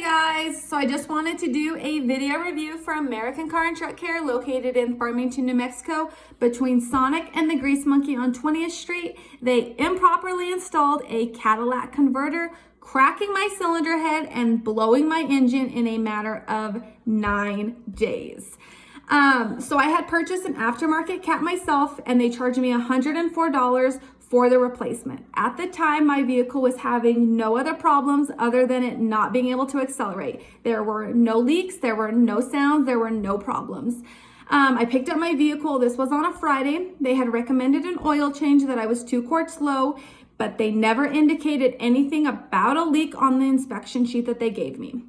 guys, so I just wanted to do a video review for American Car and Truck Care located in Farmington, New Mexico between Sonic and the Grease Monkey on 20th Street. They improperly installed a Cadillac converter, cracking my cylinder head and blowing my engine in a matter of 9 days. So I had purchased an aftermarket cat myself and they charged me $104 for the replacement. At the time, my vehicle was having no other problems other than it not being able to accelerate. There were no leaks, there were no sounds, there were no problems. I picked up my vehicle. This was on a Friday. They had recommended an oil change that I was 2 quarts low, but they never indicated anything about a leak on the inspection sheet that they gave me.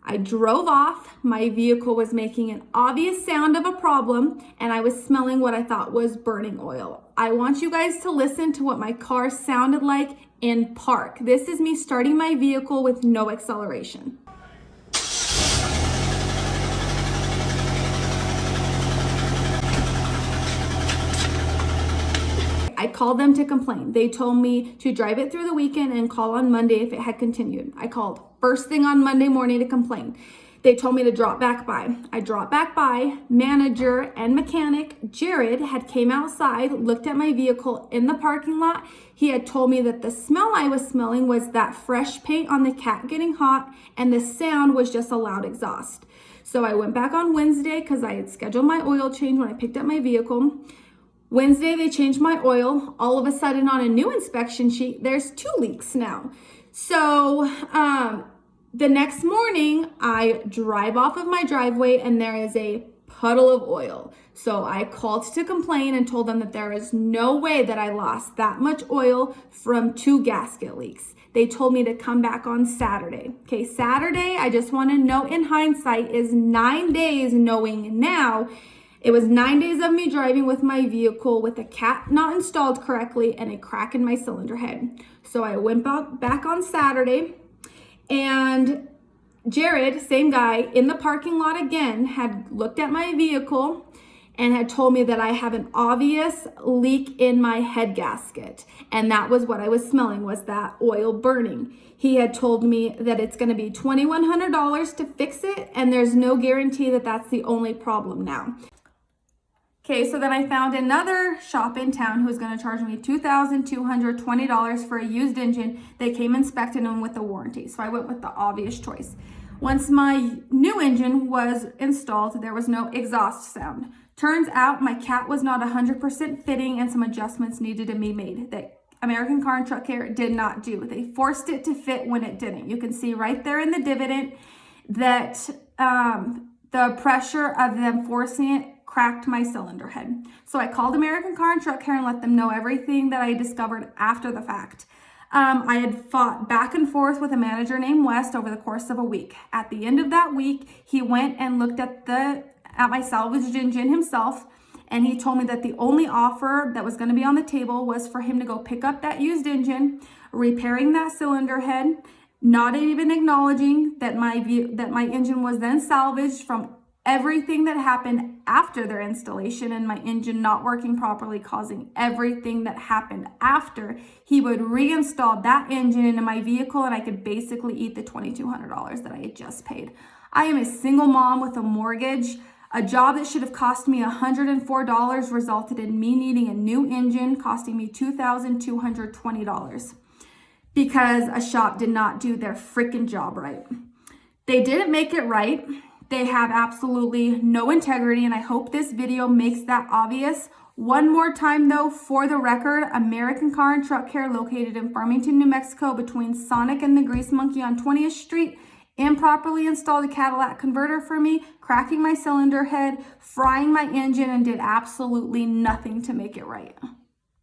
I drove off. My vehicle was making an obvious sound of a problem and I was smelling what I thought was burning oil. I want you guys to listen to what my car sounded like in park. This is me starting my vehicle with no acceleration. I called them to complain. They told me to drive it through the weekend and call on Monday if it had continued. I called first thing on Monday morning to complain. They told me to drop back by. I dropped back by. Manager and mechanic Jared had came outside, looked at my vehicle in the parking lot. He had told me that the smell I was smelling was that fresh paint on the cat getting hot and the sound was just a loud exhaust. So I went back on Wednesday because I had scheduled my oil change when I picked up my vehicle. Wednesday, they changed my oil. All of a sudden on a new inspection sheet, there's 2 leaks now. So the next morning, I drive off of my driveway and there is a puddle of oil. So I called to complain and told them that there is no way that I lost that much oil from 2 gasket leaks. They told me to come back on Saturday. Okay, Saturday, I just want to note in hindsight is 9 days knowing now. It was 9 days of me driving with my vehicle with a cat not installed correctly and a crack in my cylinder head. So I went back on Saturday and Jared, same guy, in the parking lot again, had looked at my vehicle and had told me that I have an obvious leak in my head gasket. And that was what I was smelling, was that oil burning. He had told me that it's gonna be $2,100 to fix it and there's no guarantee that that's the only problem now. Okay, so then I found another shop in town who was going to charge me $2,220 for a used engine. They came inspected and with a warranty. So I went with the obvious choice. Once my new engine was installed, there was no exhaust sound. Turns out my cat was not 100% fitting and some adjustments needed to be made that American Car and Truck Care did not do. They forced it to fit when it didn't. You can see right there in the dividend that the pressure of them forcing it cracked my cylinder head. So I called American Car and Truck Care and let them know everything that I discovered after the fact. I had fought back and forth with a manager named West over the course of a week. At the end of that week, he went and looked at my salvaged engine himself, and he told me that the only offer that was going to be on the table was for him to go pick up that used engine, repairing that cylinder head, not even acknowledging that my engine was then salvaged from everything that happened after their installation and my engine not working properly, causing everything that happened after. He would reinstall that engine into my vehicle and I could basically eat the $2,200 that I had just paid. I am a single mom with a mortgage. A job that should have cost me $104 resulted in me needing a new engine, costing me $2,220 because a shop did not do their freaking job right. They didn't make it right. They have absolutely no integrity, and I hope this video makes that obvious. One more time though, for the record, American Car and Truck Care located in Farmington, New Mexico between Sonic and the Grease Monkey on 20th Street improperly installed a Cadillac converter for me, cracking my cylinder head, frying my engine, and did absolutely nothing to make it right.